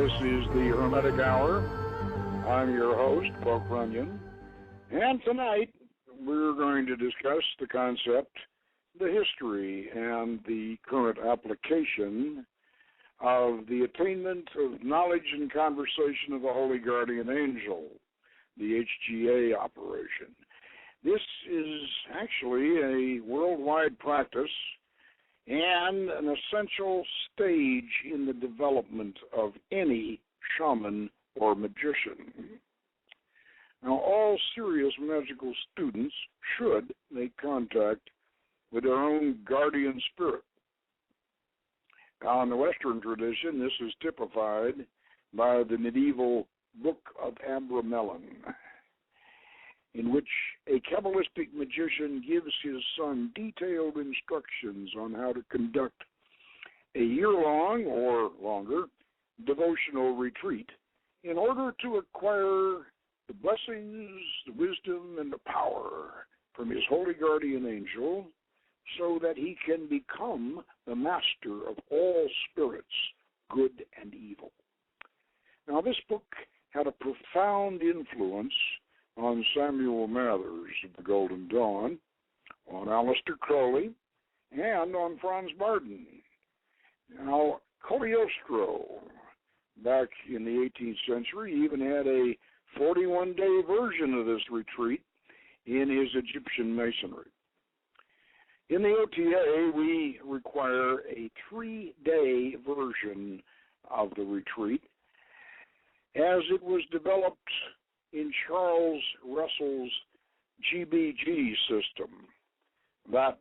This is the Hermetic Hour. I'm your host, Poke Runyon. And tonight, we're going to discuss the concept, the history, and the current application of the attainment of knowledge and conversation of the Holy Guardian Angel, the HGA operation. This is actually a worldwide practice and an essential stage in the development of any shaman or magician. Now, all serious magical students should make contact with their own guardian spirit. Now, in the Western tradition, this is typified by the medieval Book of Abramelin, in which a kabbalistic magician gives his son detailed instructions on how to conduct a year-long or longer devotional retreat in order to acquire the blessings, the wisdom, and the power from his holy guardian angel so that he can become the master of all spirits, good and evil. Now, this book had a profound influence on Samuel Mathers of the Golden Dawn, on Aleister Crowley, and on Franz Bardon. Now, Cagliostro, back in the 18th century, even had a 41-day version of this retreat in his Egyptian Masonry. In the O.T.A, we require a 3-day version of the retreat, as it was developed in Charles Russell's G.B.G system. That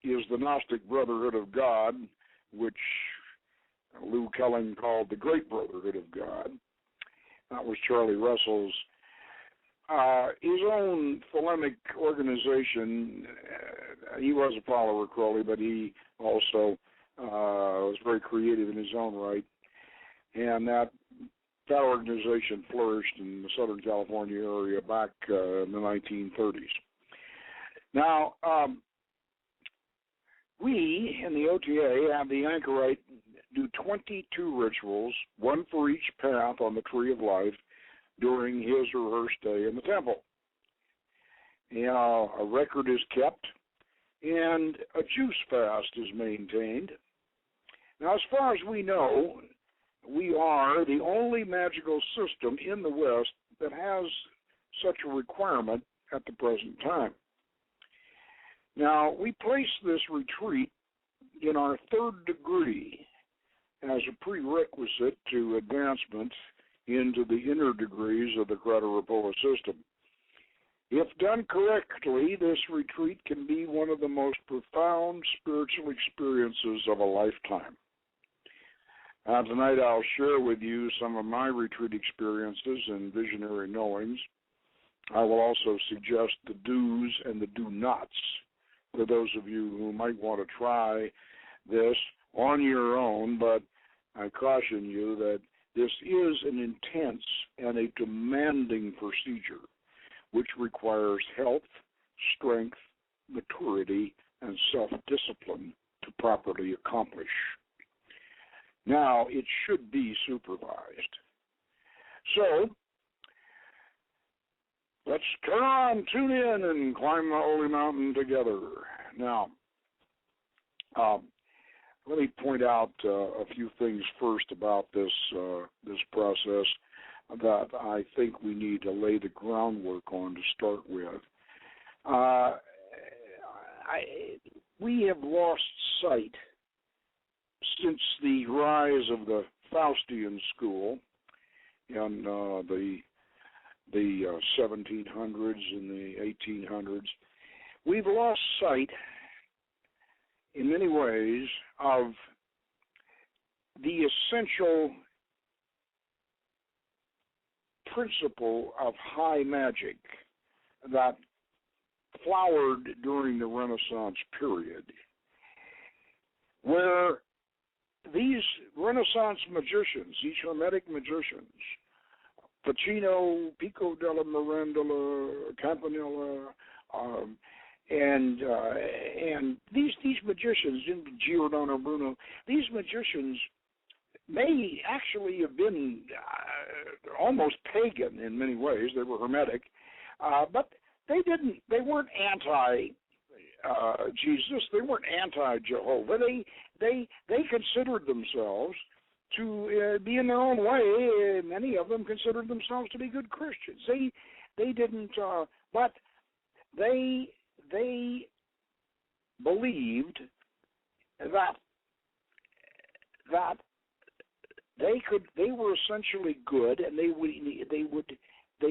is the Gnostic Brotherhood of God, which Lou Kelling called the Great Brotherhood of God. That was Charlie Russell's. His own Thelemic organization, he was a follower of Crowley, but he also was very creative in his own right. And that organization flourished in the Southern California area back in the 1930s. Now, we in the O.T.A have the anchorite do 22 rituals, one for each path on the Tree of Life, during his or her stay in the temple. A record is kept, and a juice fast is maintained. Now, as far as we know, we are the only magical system in the West that has such a requirement at the present time. Now, we place this retreat in our third degree as a prerequisite to advancement into the inner degrees of the Crata Repoa system. If done correctly, this retreat can be one of the most profound spiritual experiences of a lifetime. Tonight I'll share with you some of my retreat experiences and visionary knowings. I will also suggest the do's and the do-nots for those of you who might want to try this on your own, but I caution you that this is an intense and a demanding procedure which requires health, strength, maturity, and self-discipline to properly accomplish. Now, it should be supervised. So, let's come on, tune in, and climb the holy mountain together. Now, let me point out a few things first about this process that I think we need to lay the groundwork on to start with. We have lost sight since the rise of the Faustian school in the 1700s and the 1800s. We've lost sight, in many ways, of the essential principle of high magic that flowered during the Renaissance period, where these Renaissance magicians, these Hermetic magicians, Ficino, Pico della Mirandola, Campanella, and these magicians, Giordano Bruno, these magicians may actually have been almost pagan in many ways. They were Hermetic, but they weren't anti Jesus. They weren't anti-Jehovah. They considered themselves to be in their own way. Many of them considered themselves to be good Christians. They didn't, but they believed that they were essentially good, and they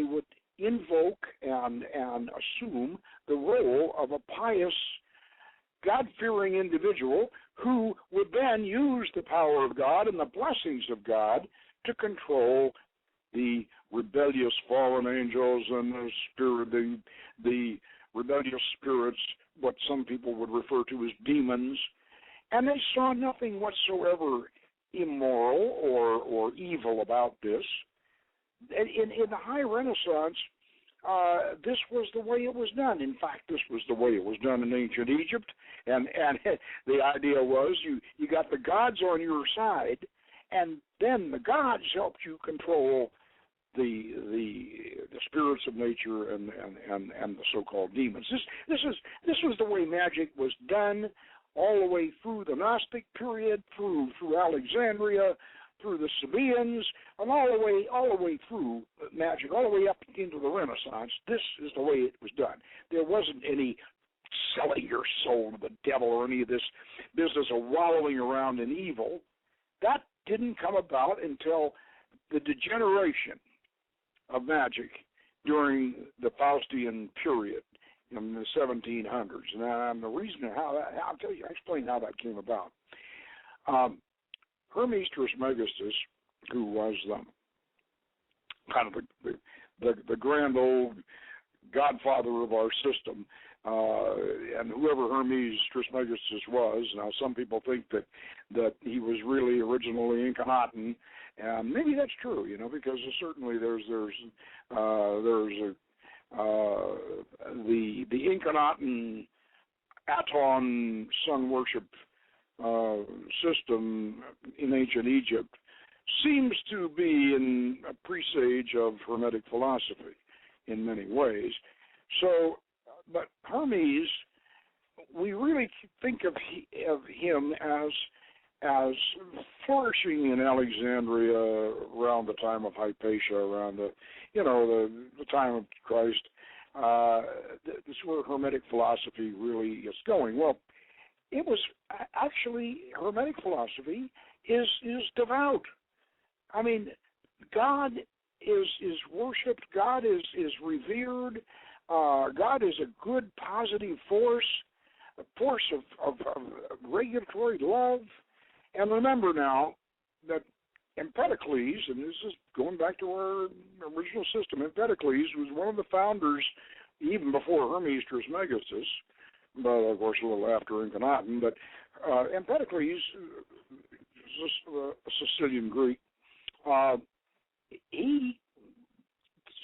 would invoke and assume the role of a pious, God-fearing individual who would then use the power of God and the blessings of God to control the rebellious fallen angels and the rebellious spirits, what some people would refer to as demons. And they saw nothing whatsoever immoral or evil about this. In the High Renaissance, this was the way it was done. In fact, this was the way it was done in ancient Egypt. And the idea was you got the gods on your side, and then the gods helped you control the spirits of nature and the so-called demons. This was the way magic was done all the way through the Gnostic period, through Alexandria, through the Sabaeans, and all the way through magic, all the way up into the Renaissance. This is the way it was done. There wasn't any selling your soul to the devil or any of this business of wallowing around in evil. That didn't come about until the degeneration of magic during the Faustian period in the 1700s. And the reason I'll explain how that came about. Hermes Trismegistus, who was kind of the grand old godfather of our system, and whoever Hermes Trismegistus was. Now, some people think that he was really originally Incarnaten, and maybe that's true, because certainly there's the Incarnaten Aton sun worship system in ancient Egypt seems to be in a presage of Hermetic philosophy in many ways. So, but Hermes, we really think of him as flourishing in Alexandria around the time of Hypatia, around the time of Christ. This is where Hermetic philosophy really is going. Well, it was actually Hermetic philosophy is devout. I mean, God is worshipped. God is revered. God is a good, positive force, a force of regulatory love. And remember now that Empedocles, and this is going back to our original system, Empedocles was one of the founders, even before Hermes Trismegistus, but of course a little after Incarnaten. But Empedocles, a Sicilian Greek, he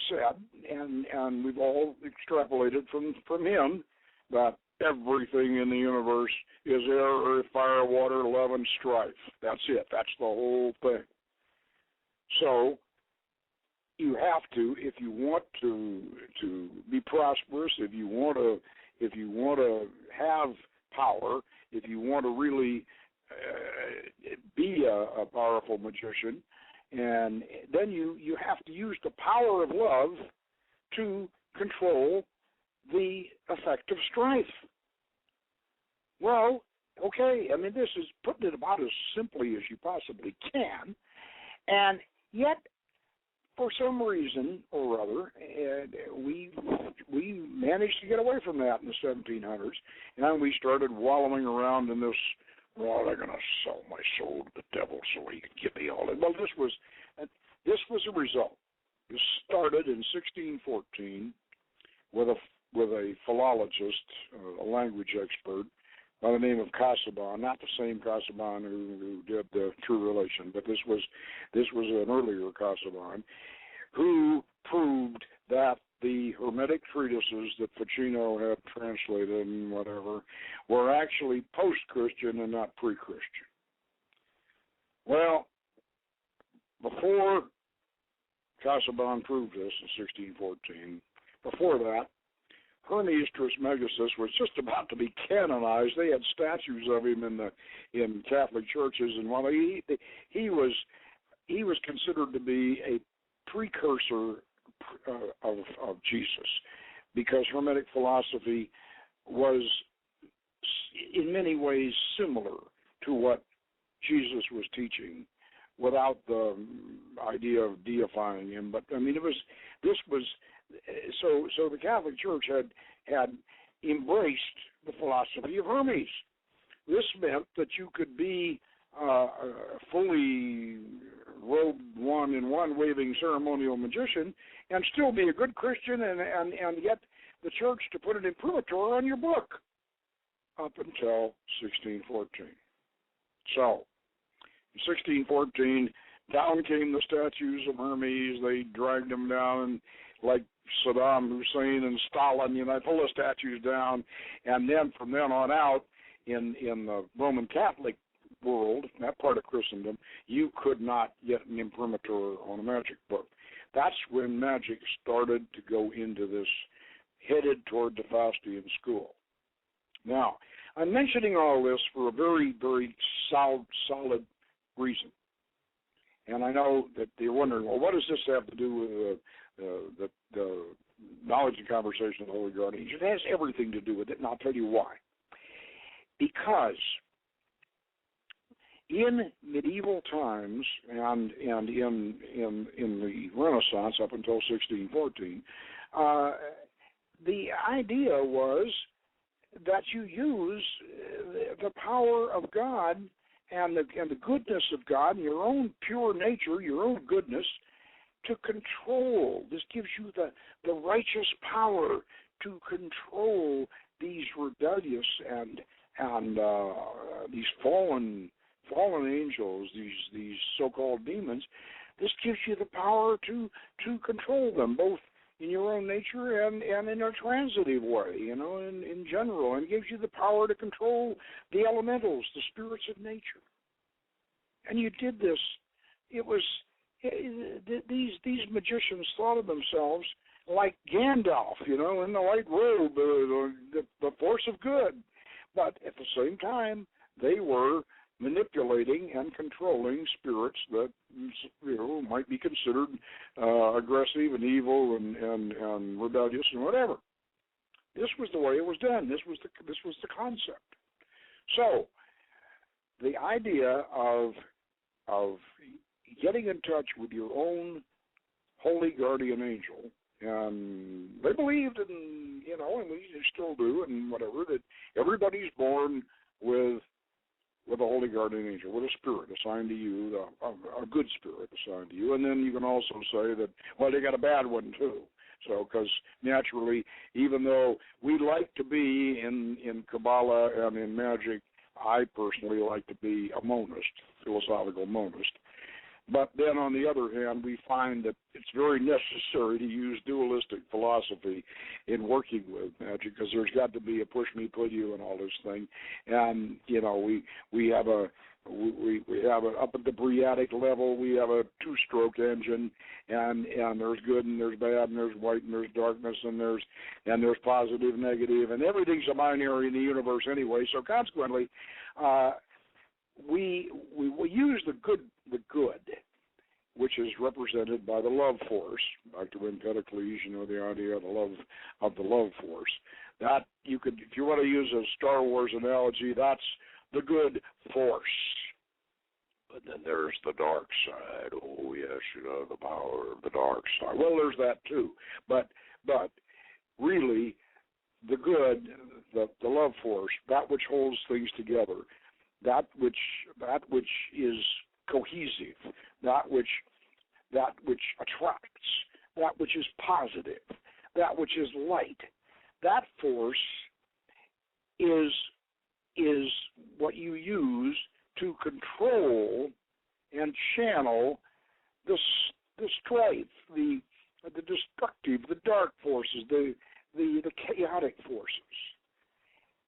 said, and we've all extrapolated from him, that everything in the universe is air, earth, fire, water, love, and strife. That's it. That's the whole thing. So you have to, if you want to be prosperous, if you want to have power, if you want to really be a powerful magician, and then you have to use the power of love to control the effect of strife. Well, okay, I mean, this is putting it about as simply as you possibly can, and yet, for some reason or other, we managed to get away from that in the 1700s, and we started wallowing around in this, well, they're going to sell my soul to the devil so he can give me all that. Well, this was a result. This started in 1614 with a philologist, a language expert, by the name of Casaubon, not the same Casaubon who did the True Relation, but this was an earlier Casaubon, who proved that the Hermetic treatises that Ficino had translated and whatever were actually post-Christian and not pre-Christian. Well, before Casaubon proved this in 1614, before that, Hermes Trismegistus was just about to be canonized. They had statues of him in Catholic churches, and while he was considered to be a precursor of Jesus, because Hermetic philosophy was in many ways similar to what Jesus was teaching, without the idea of deifying him. But I mean, so the Catholic Church had embraced the philosophy of Hermes. This meant that you could be a fully robed one-in-one waving ceremonial magician and still be a good Christian and get the church to put an imprimatur on your book up until 1614. So, in 1614, down came the statues of Hermes. They dragged them down, like Saddam Hussein and Stalin, pull the statues down. And then from then on out, in the Roman Catholic world, that part of Christendom, you could not get an imprimatur on a magic book. That's when magic started to go into this, headed toward the Faustian school. Now, I'm mentioning all this for a very, very solid reason. And I know that you're wondering, well, what does this have to do with the knowledge and conversation of the Holy Guardians? It has everything to do with it, and I'll tell you why. Because in medieval times and in the Renaissance up until 1614, the idea was that you use the power of God and the goodness of God and your own pure nature, your own goodness, to control. This gives you the righteous power to control these rebellious and these fallen angels, these so-called demons. This gives you the power to control them, both in your own nature and in a transitive way, in general, and gives you the power to control the elementals, the spirits of nature. And you did this. These magicians thought of themselves like Gandalf, in the white robe, the force of good. But at the same time, they were manipulating and controlling spirits that might be considered aggressive and evil and rebellious and whatever. This was the way it was done. This was the concept. So the idea of getting in touch with your own holy guardian angel, and they believed in, and we still do, and whatever, that everybody's born with a holy guardian angel, with a spirit assigned to you, a good spirit assigned to you. And then you can also say that, well, they got a bad one too. So, because naturally, even though we like to be in Kabbalah and in magic, I personally like to be a monist, philosophical monist. But then on the other hand, we find that it's very necessary to use dualistic philosophy in working with magic, because there's got to be a push me, pull you, and all this thing. And we have a up at the Briatic level, we have a two-stroke engine, and there's good and there's bad and there's white and there's darkness and there's positive, negative, and everything's a binary in the universe anyway. So consequently, we use the good, which is represented by the love force. Back to Empedocles, the idea of the love force. That you could, if you want to use a Star Wars analogy, that's the good force. But then there's the dark side. Oh yes, the power of the dark side. Well, there's that too. But really, the good, the love force, that which holds things together, that which is cohesive, that which attracts, that which is positive, that which is light, that force is what you use to control and channel the strife, the destructive, the dark forces, the chaotic forces.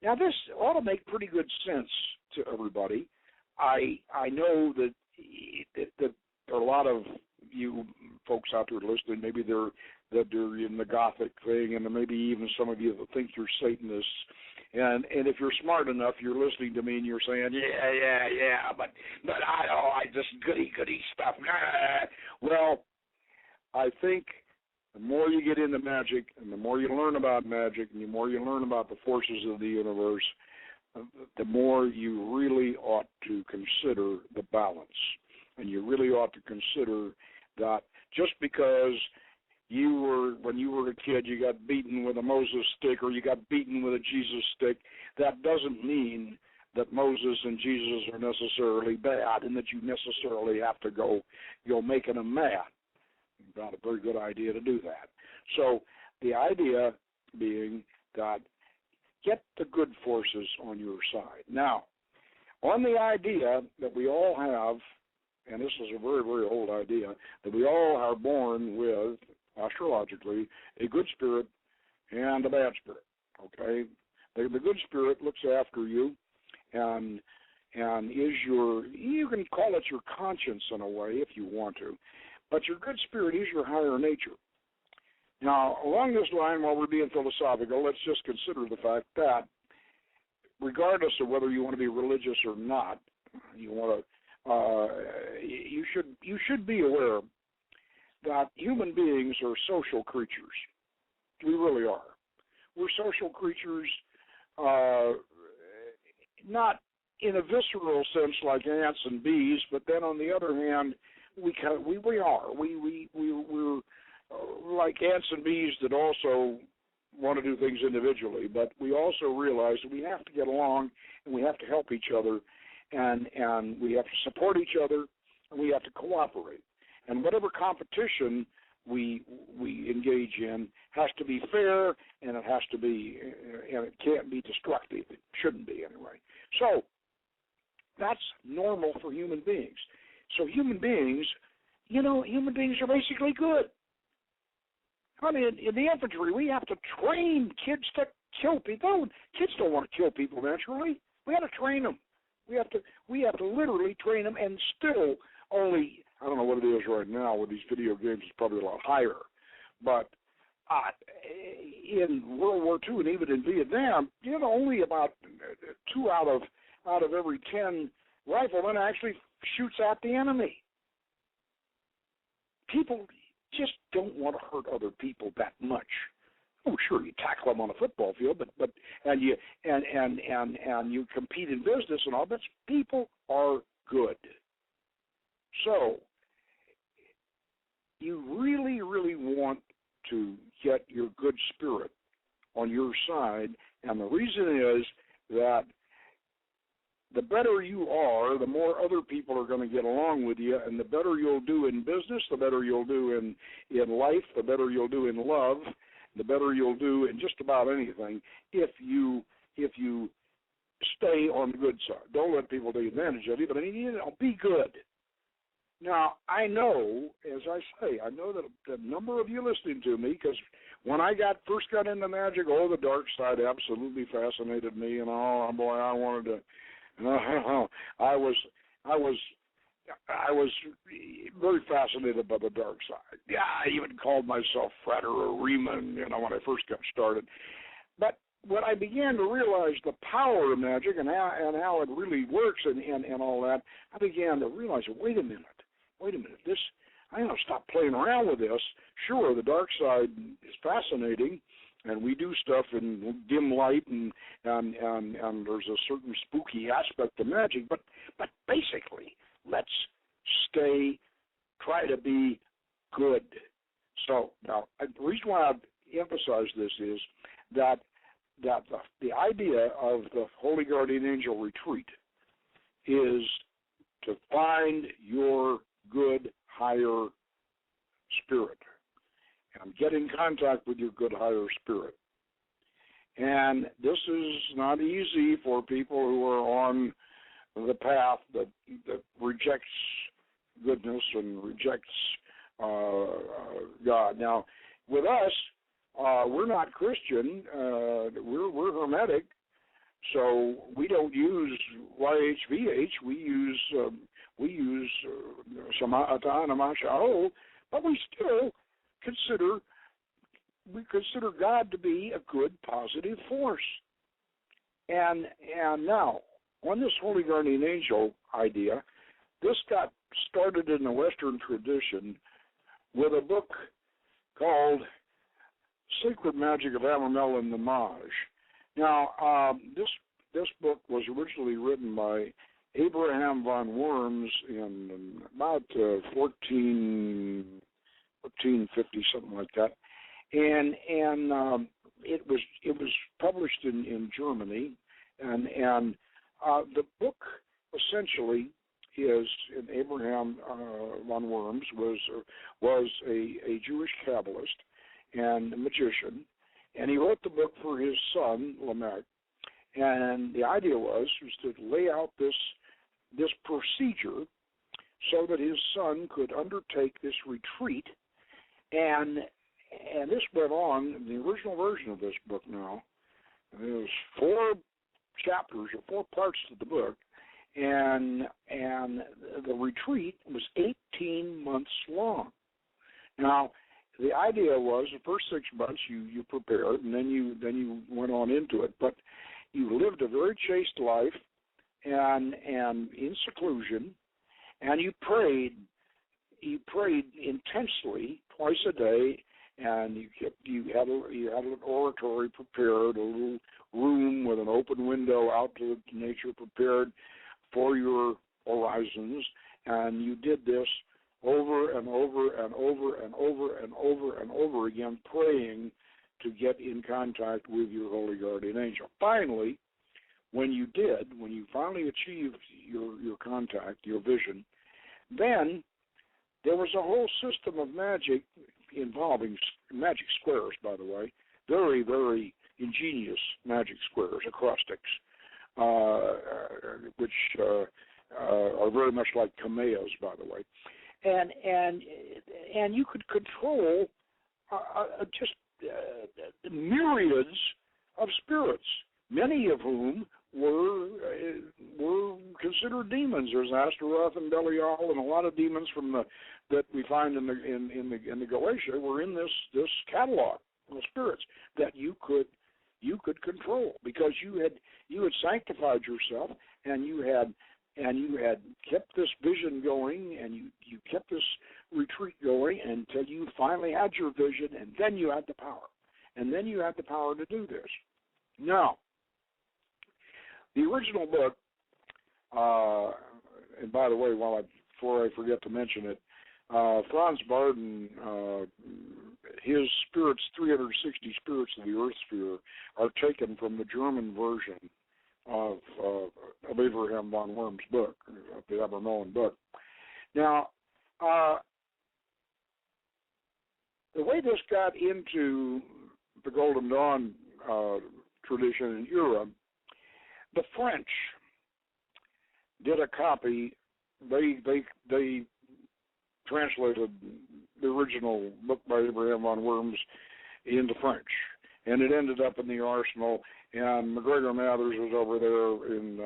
Now, this ought to make pretty good sense to everybody. I know that there are a lot of you folks out there listening, maybe they're in the Gothic thing, and maybe even some of you that think you're Satanists. And if you're smart enough, you're listening to me and you're saying, yeah, but I just goody stuff. Well, I think the more you get into magic, and the more you learn about magic, and the more you learn about the forces of the universe, the more you really ought to consider the balance. And you really ought to consider that just because when you were a kid, you got beaten with a Moses stick or you got beaten with a Jesus stick, that doesn't mean that Moses and Jesus are necessarily bad and that you necessarily have to go making them mad. Not a very good idea to do that. So the idea being that get the good forces on your side. Now, on the idea that we all have, and this is a very, very old idea, that we all are born with, astrologically, a good spirit and a bad spirit, okay? The good spirit looks after you and is you can call it your conscience in a way if you want to, but your good spirit is your higher nature. Now, along this line, while we're being philosophical, let's just consider the fact that regardless of whether you want to be religious or not, you should be aware that human beings are social creatures. We really are. We're social creatures, not in a visceral sense like ants and bees, but then on the other hand, we are. We're like ants and bees that also want to do things individually, but we also realize that we have to get along and we have to help each other, and we have to support each other, and we have to cooperate. And whatever competition we engage in has to be fair, and it has to be, and it can't be destructive. It shouldn't be anyway. So that's normal for human beings. So human beings are basically good. I mean, in the infantry, we have to train kids to kill people. Kids don't want to kill people naturally. We have to train them. We have to literally train them, and still only, I don't know what it is right now with these video games, it's probably a lot higher. But in World War II and even in Vietnam, only about 2 out of every 10 riflemen actually shoots at the enemy. People just don't want to hurt other people that much. Oh, sure, you tackle them on a football field, but you compete in business and all. But people are good. So you really, really want to get your good spirit on your side, and the reason is that the better you are, the more other people are going to get along with you, and the better you'll do in business, the better you'll do in life, the better you'll do in love, the better you'll do in just about anything if you stay on the good side. Don't let people take advantage of you, but be good. Now, I know, as I say, I know that a number of you listening to me, because when I first got into magic, the dark side absolutely fascinated me, and I wanted to. I was very fascinated by the dark side. Yeah, I even called myself Frater or Riemann, when I first got started. But when I began to realize the power of magic and how it really works and all that, I began to realize, wait a minute, this, I gotta stop playing around with this. Sure, the dark side is fascinating, and we do stuff in dim light, and there's a certain spooky aspect to magic, but basically, let's try to be good. So now, the reason why I emphasize this is that the idea of the Holy Guardian Angel Retreat is to find your good higher spirit and get in contact with your good higher spirit. And this is not easy for people who are on the path that rejects goodness and rejects God. Now, with us, we're not Christian. We're Hermetic, so we don't use YHVH. We we use O.T.A, but we still consider God to be a good, positive force. And now, on this holy guardian angel idea, this got started in the Western tradition with a book called Secret Magic of Abramelin the Mage. Now, this book was originally written by Abraham von Worms in about 1450, something like that, and it was published in Germany, and the book essentially is, and Abraham von Worms was a Jewish Kabbalist and a magician, and he wrote the book for his son Lamech. And the idea was to lay out this procedure so that his son could undertake this retreat, and this went on. The original version of this book now, there's 4 chapters or 4 parts to the book, and the retreat was 18 months long. Now, the idea was the first 6 months you prepared, and then you went on into it, but you lived a very chaste life and in seclusion, and you prayed intensely twice a day, and you had an oratory prepared, a little room with an open window out to nature prepared for your horizons, and you did this over and over and over and over and over and over again, praying to get in contact with your holy guardian angel. Finally, when you finally achieved your contact, your vision, then there was a whole system of magic involving magic squares, by the way, very, very ingenious magic squares, acrostics, which are very much like kameas, by the way, and you could control just myriads of spirits, many of whom were considered demons. There's Astaroth and Belial, and a lot of demons that we find in the Galatia were in this catalog of spirits that you could control, because you had sanctified yourself, and you had kept this vision going, and you kept this retreat going until you finally had your vision, and then you had the power. And then you had the power to do this. Now, the original book, and by the way, before I forget to mention it, Franz Bardon, his spirits, 360 spirits of the Earth sphere, are taken from the German version of Abraham von Worms' book, the Abramelin book. Now, the way this got into the Golden Dawn tradition in Europe, the French did a copy. They translated the original book by Abraham von Worms into French, and it ended up in the Arsenal. And MacGregor Mathers was over there in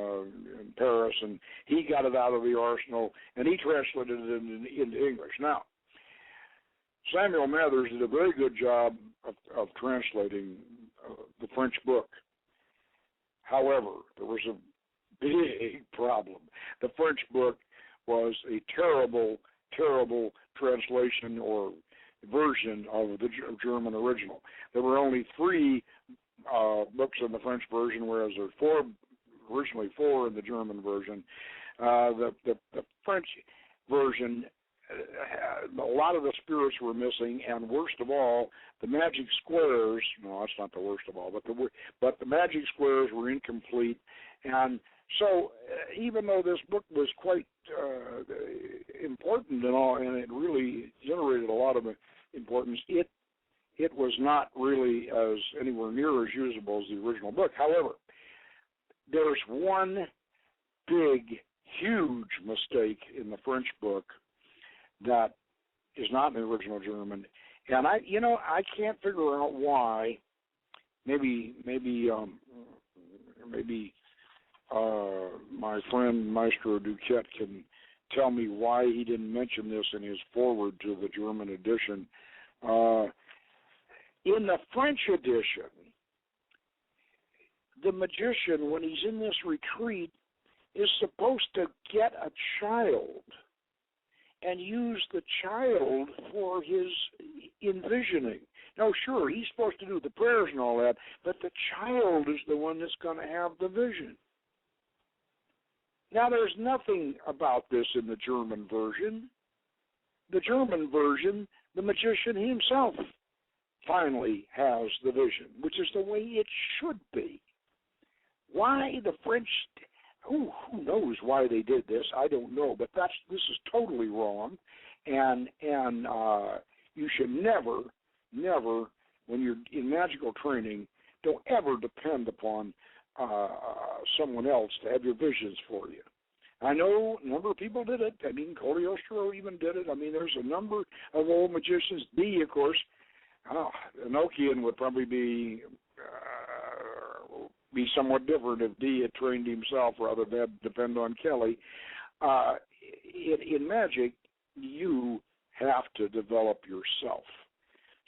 Paris, and he got it out of the Arsenal, and he translated it into English. Now, Samuel Mathers did a very good job of translating the French book. However, there was a big problem. The French book was a terrible, terrible translation or version of the German original. There were only 3 books in the French version, whereas there were originally 4 in the German version. The French version, a lot of the spirits were missing, and worst of all, the magic squares. No, that's not the worst of all, but the magic squares were incomplete. And so, even though this book was quite important and all, and it really generated a lot of importance, it was not really as anywhere near as usable as the original book. However, there's one big, huge mistake in the French book that is not in the original German, and I can't figure out why. Maybe my friend Maestro Duquette tell me why he didn't mention this in his foreword to the German edition. In the French edition, the magician, when he's in this retreat, is supposed to get a child and use the child for his envisioning. Now, sure, he's supposed to do the prayers and all that, but the child is the one that's going to have the vision. Now, there's nothing about this in the German version. The German version, the magician himself finally has the vision, which is the way it should be. Why the French... Who knows why they did this? I don't know, but this is totally wrong, and you should never, when you're in magical training, don't ever depend upon someone else to have your visions for you. I know a number of people did it. I mean, Cagliostro even did it. I mean, there's a number of old magicians. D, of course, Enochian would probably be somewhat different if D had trained himself rather than depend on Kelly. In magic, you have to develop yourself.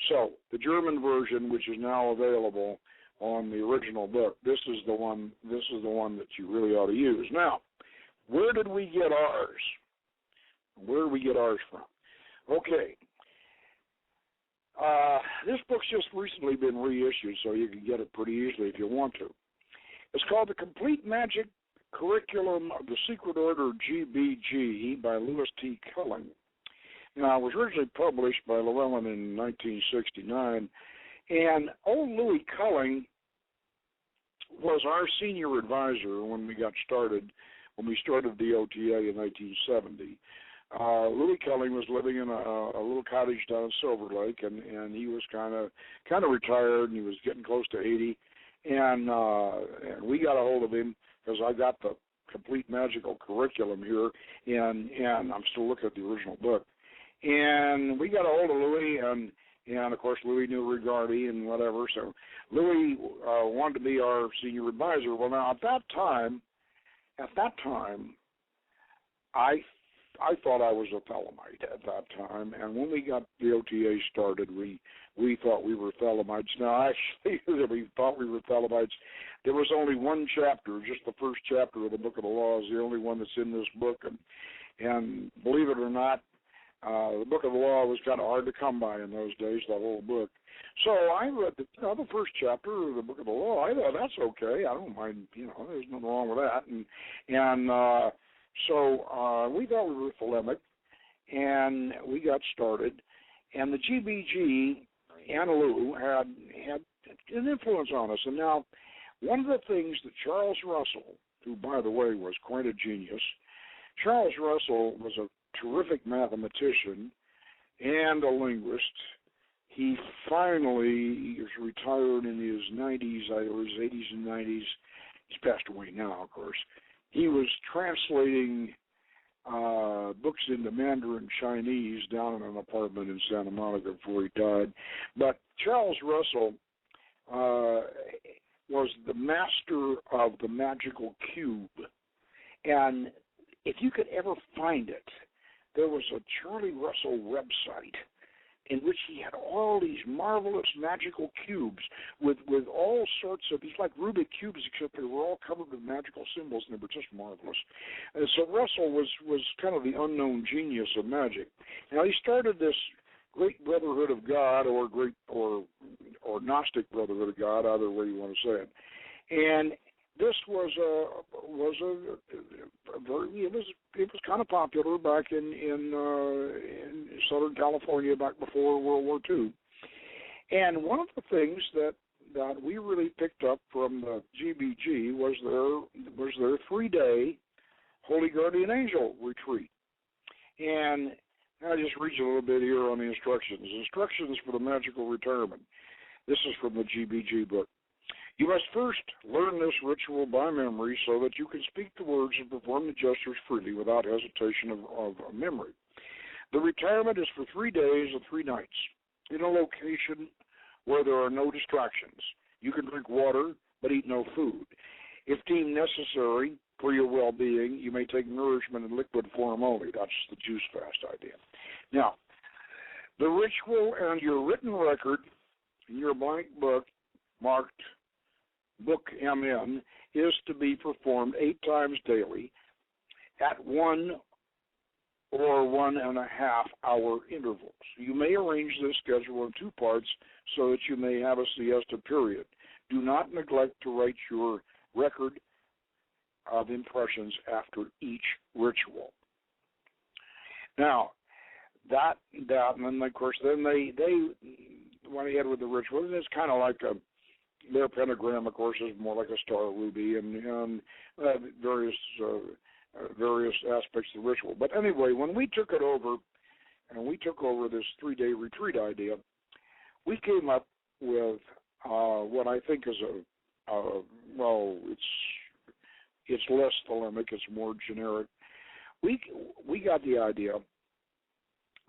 So the German version, which is now available on the original book, this is the one that you really ought to use. Now, where did we get ours? Where did we get ours from? Okay. This book's just recently been reissued, so you can get it pretty easily if you want to. It's called The Complete Magic Curriculum of the Secret Order G.B.G. by Louis T. Culling. Now, it was originally published by Llewellyn in 1969, and old Louis Culling was our senior advisor when we got started, when we started the O.T.A. in 1970. Louis Culling was living in a little cottage down in Silver Lake, and he was kind of retired, and he was getting close to 80. And we got a hold of him because I got the complete magical curriculum here, and I'm still looking at the original book. And we got a hold of Louis, and of course Louis knew Rigardi and whatever. So Louis wanted to be our senior advisor. Well, now at that time, I thought I was a Thelemite at that time, and when we got the O.T.A. started, we thought we were Thelemites. Now, actually, we thought we were Thelemites. There was only one chapter, just the first chapter of the Book of the Law is the only one that's in this book, and believe it or not, the Book of the Law was kind of hard to come by in those days, the whole book. So I read the first chapter of the Book of the Law. I thought, that's okay. I don't mind, there's nothing wrong with that. So we thought we were Thelemic, and we got started. And the G.B.G. and Lou had an influence on us. And now, one of the things that Charles Russell, who, by the way, was quite a genius, Charles Russell was a terrific mathematician and a linguist. He finally is retired in his 90s, either his 80s and 90s. He's passed away now, of course. He was translating books into Mandarin Chinese down in an apartment in Santa Monica before he died. But Charles Russell was the master of the magical cube. And if you could ever find it, there was a Charlie Russell website in which he had all these marvelous magical cubes with all sorts of, these like Rubik cubes, except they were all covered with magical symbols, and they were just marvelous. And so Russell was kind of the unknown genius of magic. Now, he started this great Brotherhood of God, or Gnostic Brotherhood of God, either way you want to say it. And this was kind of popular back in Southern California back before World War II. And one of the things that we really picked up from the G.B.G. was their 3-day Holy Guardian Angel retreat. And I'll just read you a little bit here on the instructions. Instructions for the magical retirement. This is from the G.B.G. book. You must first learn this ritual by memory so that you can speak the words and perform the gestures freely without hesitation of memory. The retirement is for 3 days and 3 nights in a location where there are no distractions. You can drink water but eat no food. If deemed necessary, for your well-being. You may take nourishment in liquid form only. That's the juice fast idea. Now, the ritual and your written record in your blank book, marked Book MN, is to be performed 8 times daily at 1 or 1.5 hour intervals. You may arrange this schedule in 2 parts so that you may have a siesta period. Do not neglect to write your record of impressions after each ritual. Now, that and then, of course, then they went ahead with the ritual, and it's kind of like their pentagram, of course, is more like a star ruby, and various aspects of the ritual. But anyway, when we took it over, and we took over this 3-day retreat idea, we came up with what I think is it's less thelemic, it's more generic. We got the idea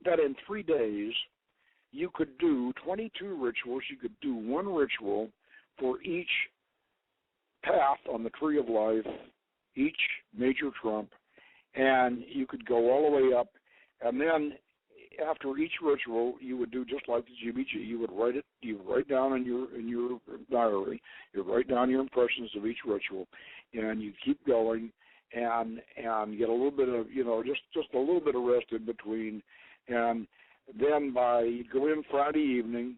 that in 3 days you could do 22 rituals. You could do 1 ritual for each path on the tree of life, each major trump, and you could go all the way up. And then after each ritual, you would do just like the G.B.G. You would write it. You would write down in your diary. You would write down your impressions of each ritual, and you keep going and get a little bit of just a little bit of rest in between. And then you go in Friday evening,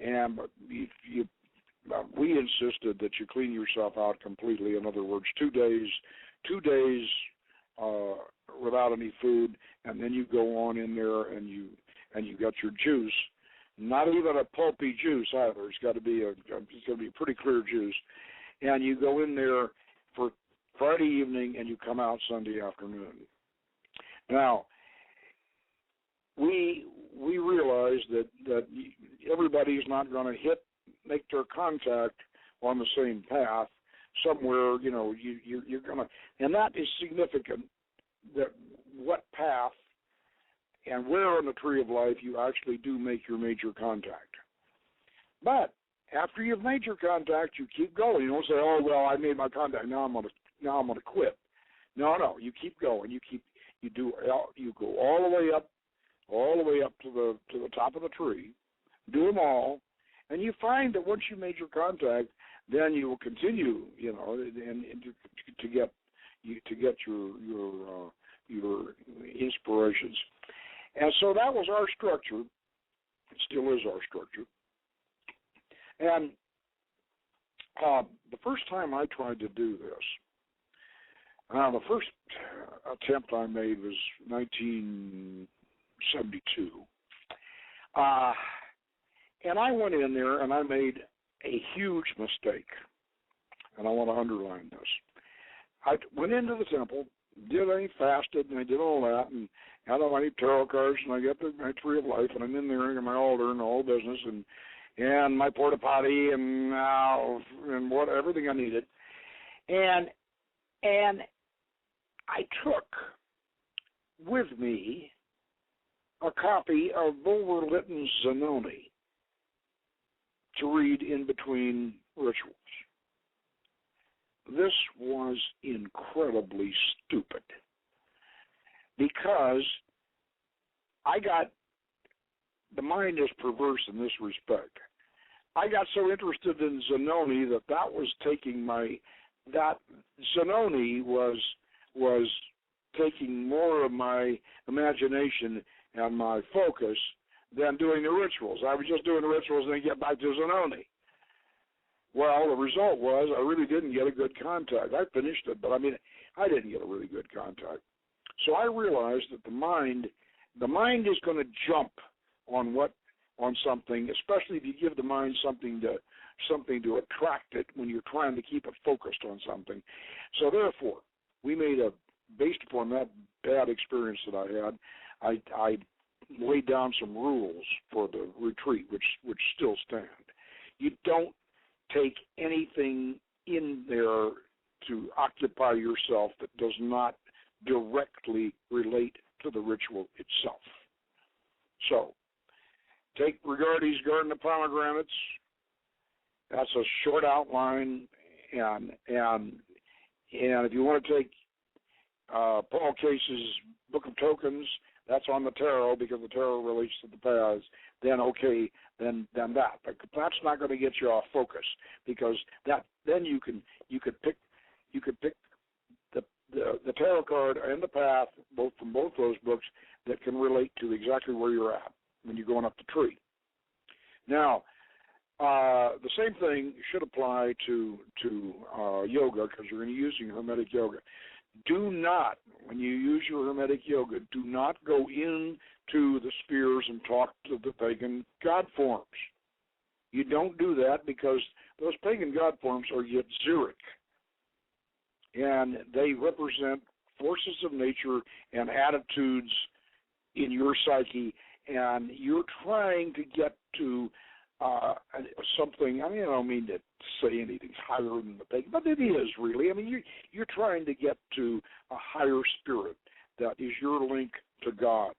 and we insisted that you clean yourself out completely. In other words, 2 days without any food, and then you go on in there and you got your juice. Not even a pulpy juice either. It's got to be a pretty clear juice. And you go in there for Friday evening, and you come out Sunday afternoon. Now, we realize that everybody's not going to make their contact on the same path. Somewhere, you're going to, and that is significant, that what path and where on the tree of life you actually do make your major contact. But after you've made your contact, you keep going. You don't say, "Oh, well, I made my contact. Now I'm going to quit." No, you keep going. You go all the way up to the top of the tree. Do them all, and you find that once you made your contact, then you will continue, and to get your inspirations. And so that was our structure. It still is our structure. And the first time I tried to do this, the first attempt I made was 1972. And I went in there and I made a huge mistake. And I want to underline this. I went into the temple, fasted, and I did all that, and had all my tarot cards, and I got my tree of life, and I'm in there in my altar and the whole business, and my porta potty, and everything I needed. And I took with me a copy of Bulwer Lytton's Zanoni to read in between rituals. This was incredibly stupid because the mind is perverse in this respect. I got so interested in Zanoni that was taking that Zanoni was taking more of my imagination and my focus than doing the rituals. I was just doing the rituals and then get back to Zanoni. Well, the result was I really didn't get a good contact. I finished it, but I didn't get a really good contact. So I realized that the mind is going to jump on something, especially if you give the mind something to attract it when you're trying to keep it focused on something. So therefore, we made based upon that bad experience that I had, I laid down some rules for the retreat, which still stand. You don't take anything in there to occupy yourself that does not directly relate to the ritual itself. So, take Rigardi's Garden of Pomegranates. That's a short outline, and And if you want to take Paul Case's Book of Tokens, that's on the tarot because the tarot relates to the paths, then okay, then that. But that's not going to get you off focus because then you could pick the tarot card and the path from both those books that can relate to exactly where you're at when you're going up the tree. Now, the same thing should apply to yoga because you're going to be using Hermetic yoga. Do not, when you use your Hermetic yoga, do not go into the spheres and talk to the pagan god forms. You don't do that because those pagan god forms are Yetziric, and they represent forces of nature and attitudes in your psyche, and you're trying to get to something. I mean, I don't mean to say anything's higher than the pagan, but it is really. I mean, you're trying to get to a higher spirit that is your link to God.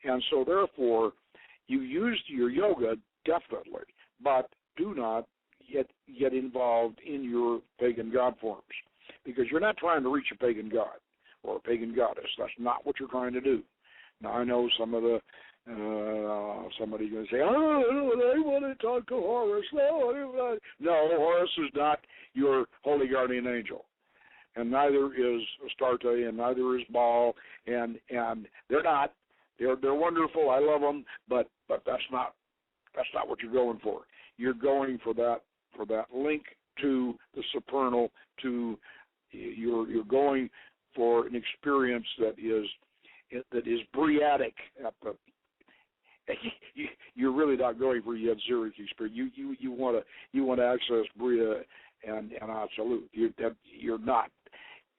And so, therefore, you use your yoga definitely, but do not get involved in your pagan god forms because you're not trying to reach a pagan god or a pagan goddess. That's not what you're trying to do. Now, I know some of the somebody's going to say, oh, they want to talk to Horus. No, Horus is not your holy guardian angel, and neither is Astarte, and neither is Baal, and they're not. They're wonderful. I love them, but that's not what you're going for. You're going for that link to the supernal. You're going for an experience that is Briatic at the. You're really not going for Yetziric experience. You want to access Bria and Absolute. You're not.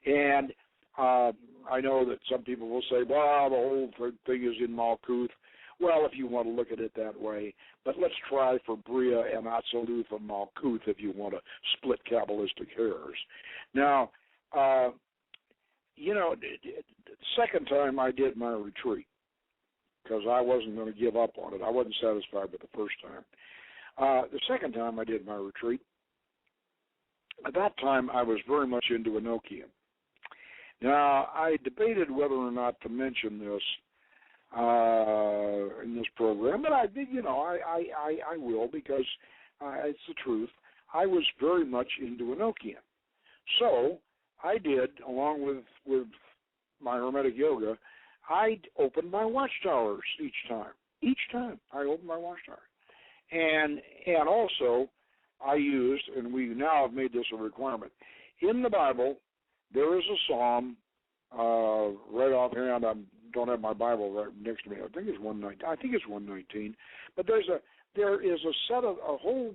And I know that some people will say, well, the whole thing is in Malkuth. Well, if you want to look at it that way, but let's try for Bria and Absolute and Malkuth if you want to split Kabbalistic hairs. Now, the second time I did my retreat, because I wasn't going to give up on it. I wasn't satisfied with the first time. The second time I did my retreat, at that time I was very much into Enochian. Now, I debated whether or not to mention this in this program, but I did, I will because it's the truth. I was very much into Enochian. So I did, along with my Hermetic yoga, I opened my watchtowers each time. Each time I opened my watchtower. And also I used, and we now have made this a requirement, in the Bible there is a psalm, right offhand, I don't have my Bible right next to me, I think it's 119, but there is a set of a whole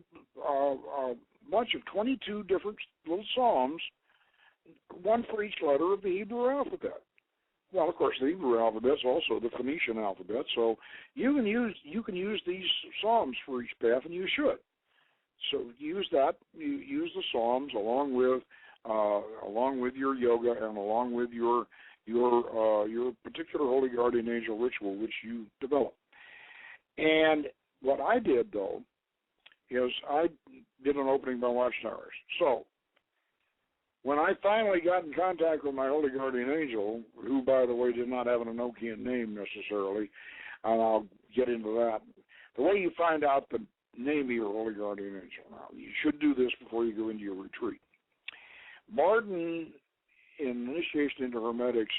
bunch of 22 different little psalms, one for each letter of the Hebrew alphabet. Well, of course, the Hebrew alphabet is also the Phoenician alphabet, so you can use these psalms for each path, and you should. So use that. You use the psalms along with your yoga and along with your particular holy guardian angel ritual, which you develop. And what I did though is I did an opening by watchtowers. So when I finally got in contact with my holy guardian angel, who, by the way, did not have an Enochian name necessarily, and I'll get into that, the way you find out the name of your holy guardian angel, now, you should do this before you go into your retreat. Bardon, in Initiation into Hermetics,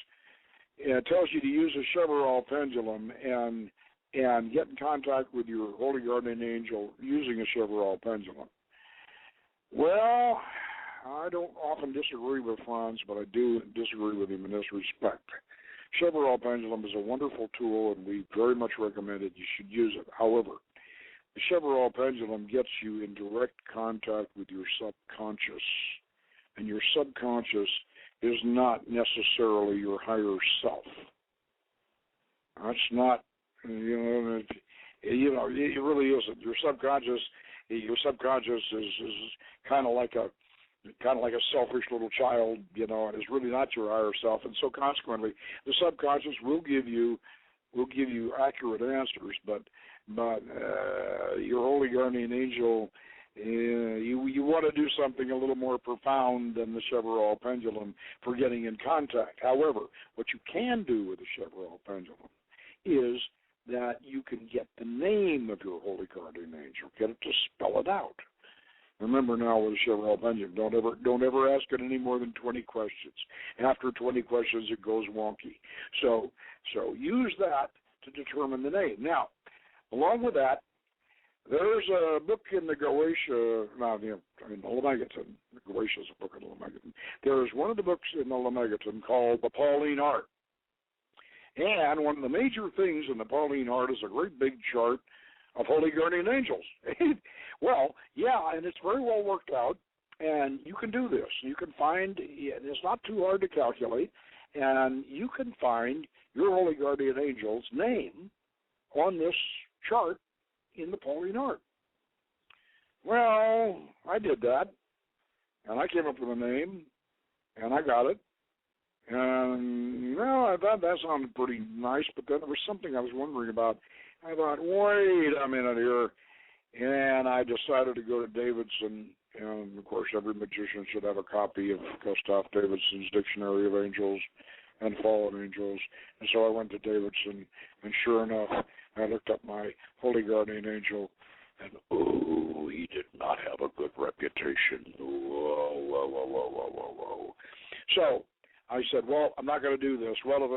tells you to use a Chevreul pendulum and get in contact with your holy guardian angel using a Chevreul pendulum. Well, I don't often disagree with Franz, but I do disagree with him in this respect. Chevreul pendulum is a wonderful tool, and we very much recommend it. You should use it. However, the Chevreul pendulum gets you in direct contact with your subconscious, and your subconscious is not necessarily your higher self. That's not, it really isn't. Your subconscious is kind of like a selfish little child, and is really not your higher self. And so consequently, the subconscious will give you accurate answers, but your holy guardian angel You want to do something a little more profound than the Chevreul pendulum for getting in contact. However, what you can do with the Chevreul pendulum is that you can get the name of your holy guardian angel, get it to spell it out. Remember now with the Chevreul pendulum, don't ever ask it any more than 20 questions. After 20 questions, it goes wonky. So use that to determine the name. Now, along with that, there's a book in the Goetia, the Lemegeton. The Goetia is a book in the Lemegeton. There's one of the books in the Lemegeton called The Pauline Art. And one of the major things in the Pauline Art is a great big chart of holy guardian angels. Well, yeah, and it's very well worked out, and you can do this. You can find, it's not too hard to calculate, and you can find your holy guardian angel's name on this chart in the Pauline Art. Well, I did that, and I came up with a name, and I got it. And, well, I thought that sounded pretty nice, but then there was something I was wondering about. I thought, wait a minute here. And I decided to go to Davidson, and, of course, every magician should have a copy of Gustav Davidson's Dictionary of Angels and Fallen Angels. And so I went to Davidson, and sure enough, I looked up my holy guardian angel, and, oh, he did not have a good reputation. Whoa. So I said, well, I'm not going to do this. Well, at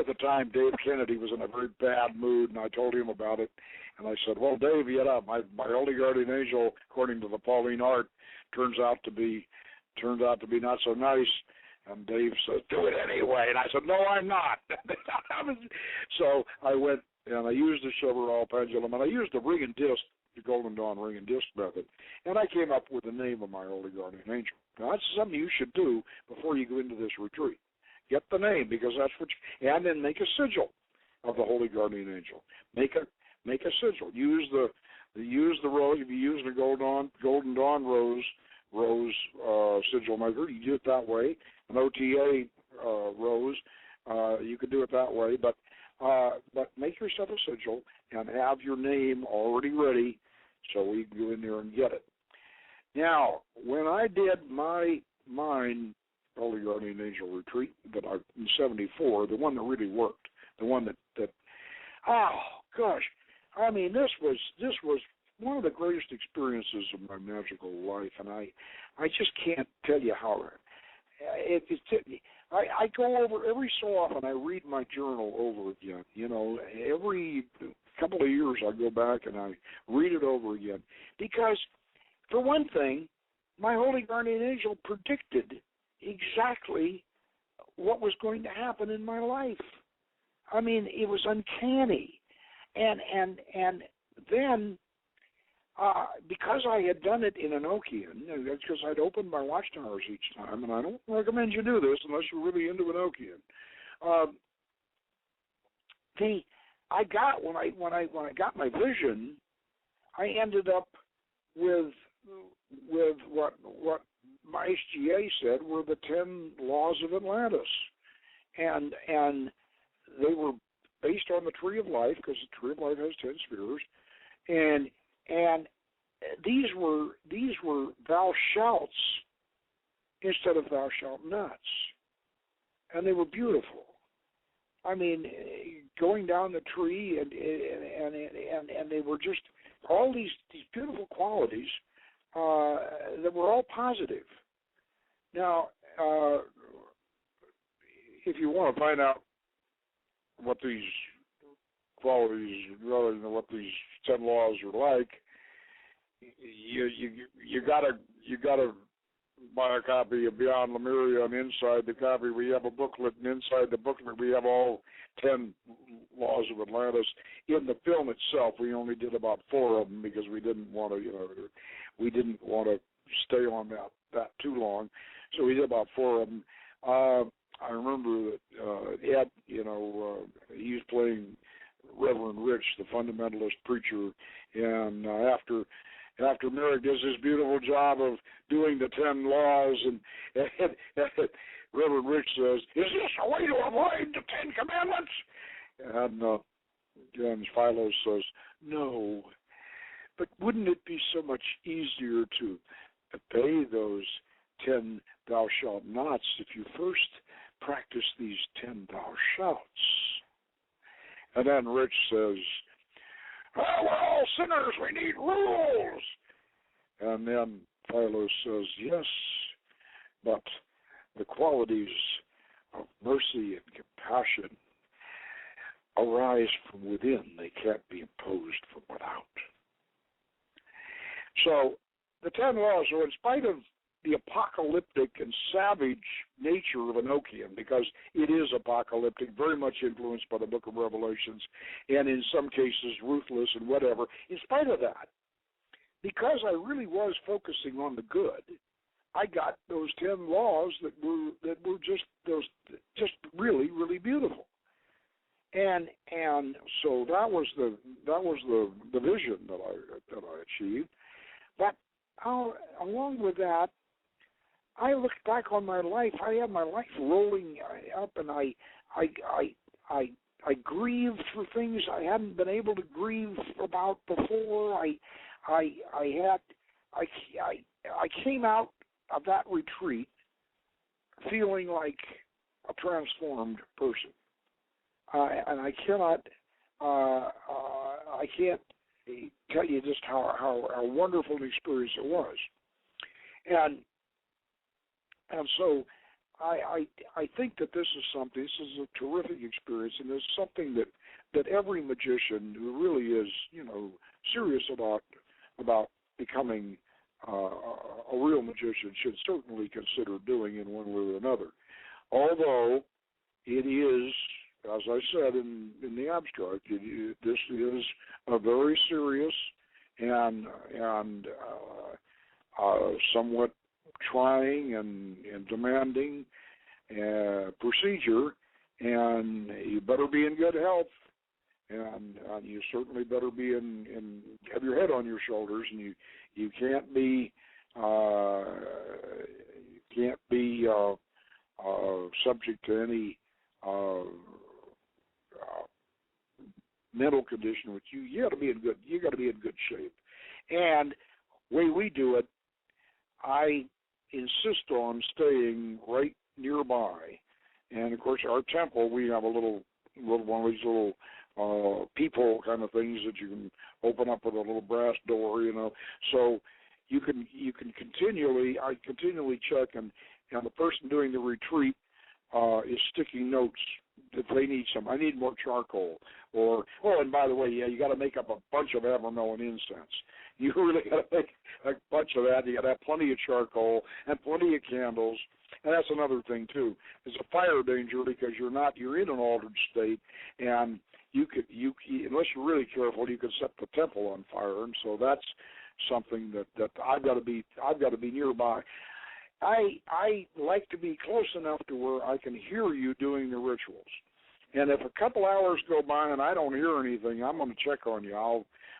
the time, Dave Kennedy was in a very bad mood, and I told him about it. And I said, well, Dave, my holy guardian angel, according to the Pauline Art, turns out to be not so nice. And Dave said, do it anyway. And I said, no, I'm not. So I went and I used the Chevreul pendulum, and I used the ring and disc, the Golden Dawn ring and disc method, and I came up with the name of my holy guardian angel. Now, that's something you should do before you go into this retreat. Get the name, because that's what and then make a sigil of the holy guardian angel. Make a sigil. Use the rose. If you use the Golden Dawn rose sigil maker, you do it that way. An O.T.A. rose, you could do it that way. But make yourself a sigil and have your name already ready, so we can go in there and get it. Now, when I did my Holy Guardian Angel retreat in '74, the one that really worked, the one that oh gosh, I mean this was one of the greatest experiences of my magical life, and I just can't tell you how. I go over every so often. I read my journal over again. You know, every couple of years I go back and I read it over again, because for one thing, my Holy Guardian Angel predicted exactly what was going to happen in my life. I mean, it was uncanny. And then, because I had done it in Enochian, because I'd opened my watchtowers each time, and I don't recommend you do this unless you're really into Enochian. When I got my vision, I ended up with what my G.B.G said were the 10 laws of Atlantis, and they were based on the Tree of Life, because the Tree of Life has 10 spheres, and these were thou shalts instead of thou shalt nots, and they were beautiful. I mean, going down the tree, and they were just all these beautiful qualities that were all positive. Now, if you want to find out what these qualities, rather than what these 10 laws are like, you gotta buy a copy of Beyond Lemuria, and inside the copy we have a booklet, and inside the booklet we have all 10 laws of Atlantis. In the film itself, we only did about 4 of them because we didn't want to stay on that too long, so we did about 4 of them. I remember that Ed, he was playing Reverend Rich, the fundamentalist preacher, and after Merrick does this beautiful job of doing the 10 laws, and Reverend Rich says, "Is this a way to avoid the 10 commandments?" And Philo says, No. But wouldn't it be so much easier to obey those 10 thou shalt nots if you first practice these 10 thou shalts? And then Rich says, oh, we're all sinners, we need rules. And then Philo says, yes, but the qualities of mercy and compassion arise from within. They can't be imposed from without. So the 10 laws are, in spite of the apocalyptic and savage nature of Enochian, because it is apocalyptic, very much influenced by the book of Revelations, and in some cases ruthless and whatever, in spite of that, because I really was focusing on the good, I got those 10 laws that were just really, really beautiful. And so that was the vision that I achieved. But along with that, I looked back on my life. I had my life rolling up, and I grieved for things I hadn't been able to grieve about before. I came out of that retreat feeling like a transformed person. And I can't tell you just how wonderful an experience it was. And so I think that this is a terrific experience, and it's something that every magician who really is, serious about becoming a real magician should certainly consider doing in one way or another. Although it is, as I said in the abstract, this is a very serious and somewhat trying and demanding procedure, and you better be in good health, and you certainly better be have your head on your shoulders, and you can't be subject to any mental condition which you got to be in good shape. And the way we do it, I insist on staying right nearby. And of course, our temple, we have a little one of these little peephole kind of things that you can open up with a little brass door, So you can continually check, and the person doing the retreat is sticking notes if they need some. I need more charcoal, and by the way, you got to make up a bunch of Abramelin incense. You really got to make a bunch of that. You got to have plenty of charcoal and plenty of candles. And that's another thing too. There's a fire danger because you're in an altered state, and you unless you're really careful, you could set the temple on fire. And so that's something that I've got to be nearby. I like to be close enough to where I can hear you doing the rituals. And if a couple hours go by and I don't hear anything, I'm going to check on you.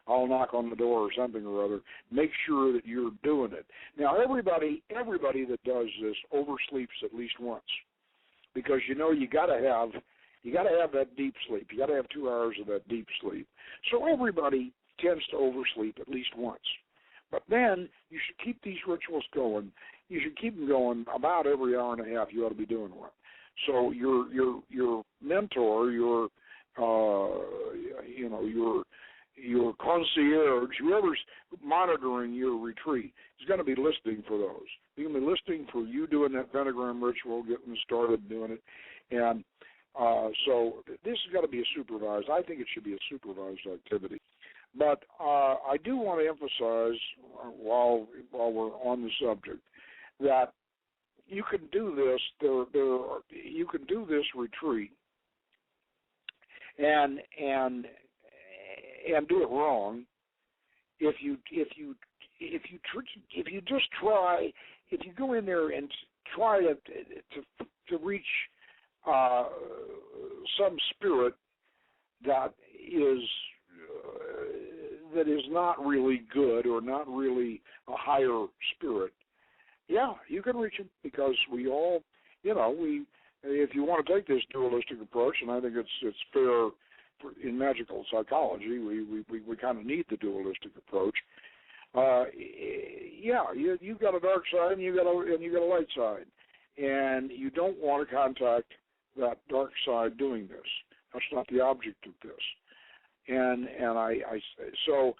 I'll knock on the door or something or other. Make sure that you're doing it. Now, everybody that does this oversleeps at least once, because you got to have that deep sleep. You got to have 2 hours of that deep sleep. So everybody tends to oversleep at least once. But then you should keep these rituals going. You should keep them going about every hour and a half. You ought to be doing one. So your mentor, your concierge, whoever's monitoring your retreat, is going to be listening for those. He's going to be listening for you doing that pentagram ritual, getting started doing it. And so this has got to be a supervised. I think it should be a supervised activity. But I do want to emphasize, while we're on the subject, that you can do this. You can do this retreat and do it wrong if you go in there and try to reach some spirit that is not really good or not really a higher spirit. Yeah, you can reach it, because we all, if you want to take this dualistic approach, and I think it's fair in magical psychology, we kind of need the dualistic approach. You've got a dark side and you got a light side, and you don't want to contact that dark side doing this. That's not the object of this. So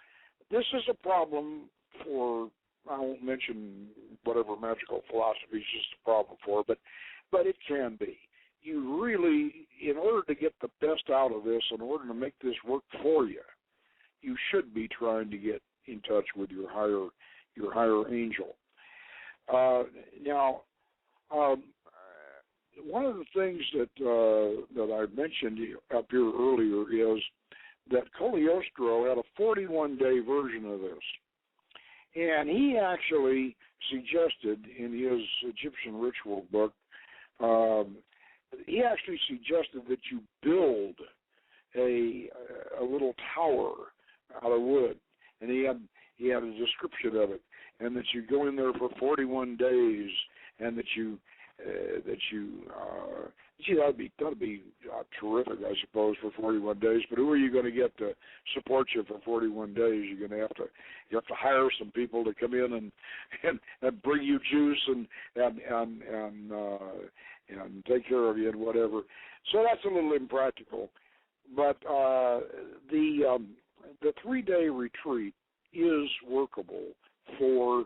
this is a problem for, I won't mention whatever magical philosophy is just a problem for, but it can be. You really, in order to get the best out of this, in order to make this work for you, you should be trying to get in touch with your higher angel. Now, one of the things that I mentioned up here earlier is that Cagliostro had a 41-day version of this. And he actually suggested in his Egyptian ritual book, he actually suggested that you build a little tower out of wood. And he had a description of it, and that you go in there for 41 days, and that you that'd be terrific, I suppose, for 41 days. But who are you going to get to support you for 41 days? You're going to have to hire some people to come in and bring you juice and take care of you and whatever. So that's a little impractical. But the 3-day retreat is workable for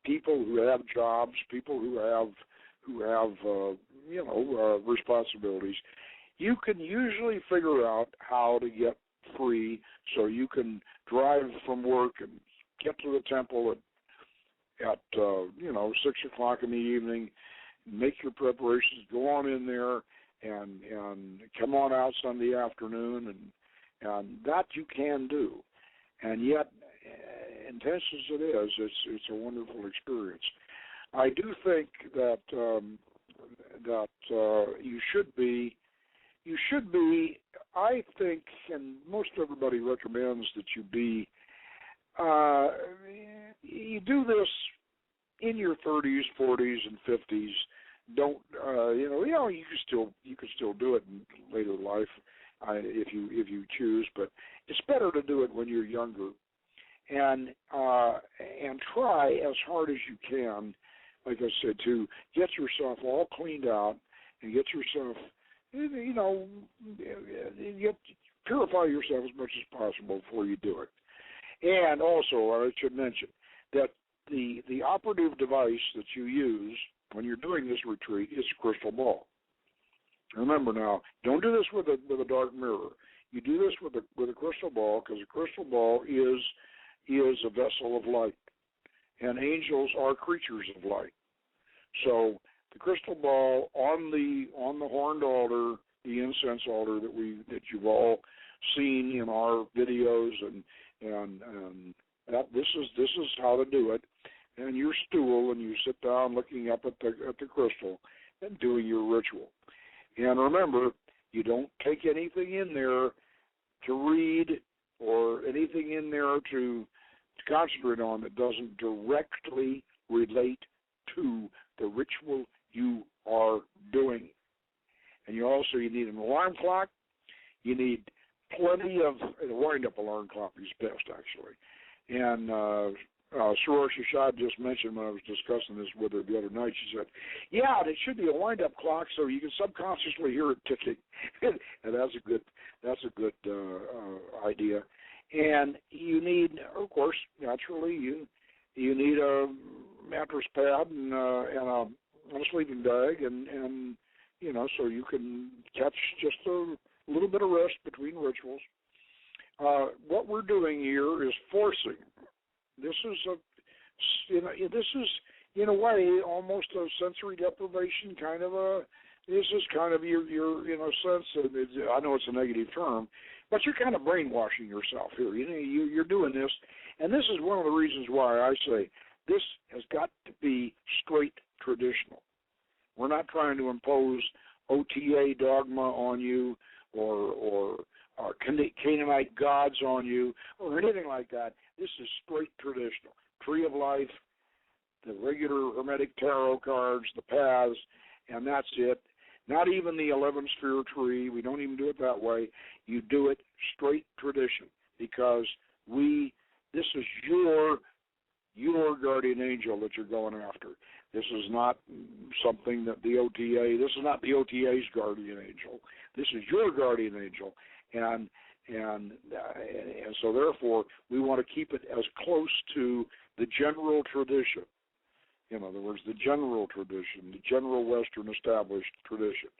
people who have jobs, people who have responsibilities. You can usually figure out how to get free, so you can drive from work and get to the temple at 6 o'clock in the evening, make your preparations, go on in there, and come on out Sunday afternoon, and that you can do. And yet, intense as it is, it's a wonderful experience. I do think that you should be. I think, and most everybody recommends that you be. You do this in your 30s, 40s, and 50s. Don't you can still do it in later life if you choose, but it's better to do it when you're younger, and try as hard as you can, like I said, to get yourself all cleaned out and get yourself, purify yourself as much as possible before you do it. And also, I should mention that the operative device that you use when you're doing this retreat is a crystal ball. Remember now, don't do this with a dark mirror. You do this with a crystal ball, because a crystal ball is a vessel of light, and angels are creatures of light. So the crystal ball on the horned altar, the incense altar that you've all seen in our videos, and that this is how to do it. And your stool, and you sit down looking up at the crystal and doing your ritual. And remember, you don't take anything in there to read or anything in there to concentrate on that doesn't directly relate to the ritual you are doing. And you need an alarm clock. You need plenty of a wind-up alarm clock is best, actually. And Soror Shishad just mentioned when I was discussing this with her the other night, she said, yeah, it should be a wind-up clock so you can subconsciously hear it ticking. And that's a good idea. And you need, of course, naturally, you need a mattress pad and a sleeping bag, and so you can catch just a little bit of rest between rituals. What we're doing here is forcing. This is in a way almost a sensory deprivation kind of a. This is kind of your in a sense. I know it's a negative term, but you're kind of brainwashing yourself here. You're doing this, and this is one of the reasons why I say this has got to be straight traditional. We're not trying to impose O.T.A. dogma on you or Canaanite gods on you or anything like that. This is straight traditional. Tree of Life, the regular Hermetic tarot cards, the paths, and that's it. Not even the 11-sphere tree. We don't even do it that way. You do it straight tradition, because this is your guardian angel that you're going after. This is not something that this is not the O.T.A's guardian angel. This is your guardian angel. And so therefore, we want to keep it as close to the general tradition. In other words, the general tradition, the general Western established tradition.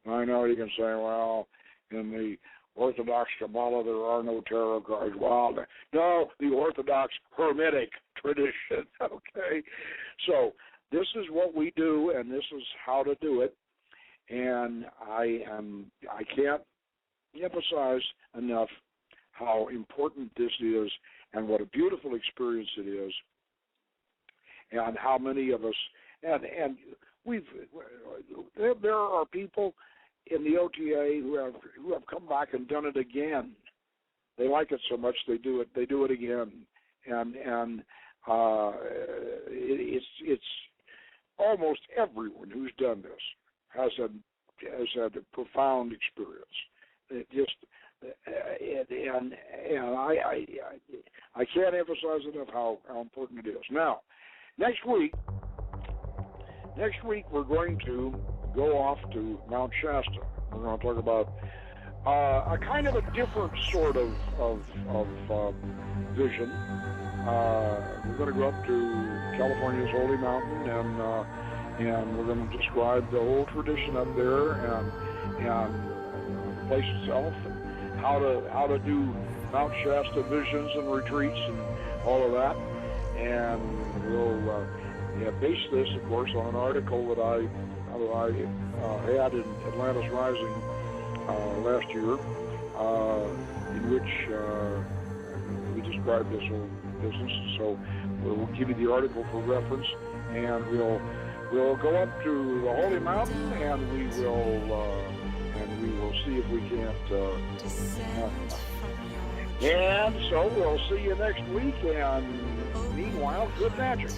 And I know you can say, well, in the Orthodox Kabbalah there are no tarot cards. Well, no, the Orthodox Hermetic tradition. Okay, so this is what we do, and this is how to do it. And I can't emphasize enough how important this is, and what a beautiful experience it is, and how many of us, and there are people in the O.T.A. who have come back and done it again. They like it so much they do it again, and it's almost everyone who's done this has had a profound experience. It just and I can't emphasize enough how important it is. Now, next week we're going to go off to Mount Shasta. We're going to talk about a kind of a different sort of vision. We're going to go up to California's Holy Mountain, and we're going to describe the whole tradition up there, and the place itself, and how to do Mount Shasta visions and retreats and all of that. And we'll base this, of course, on an article that I had in Atlantis Rising last year, in which we described this whole business. So we'll give you the article for reference, and we'll go up to the Holy Mountain, and we will see if we can't. And so we'll see you next week. And meanwhile, good magic.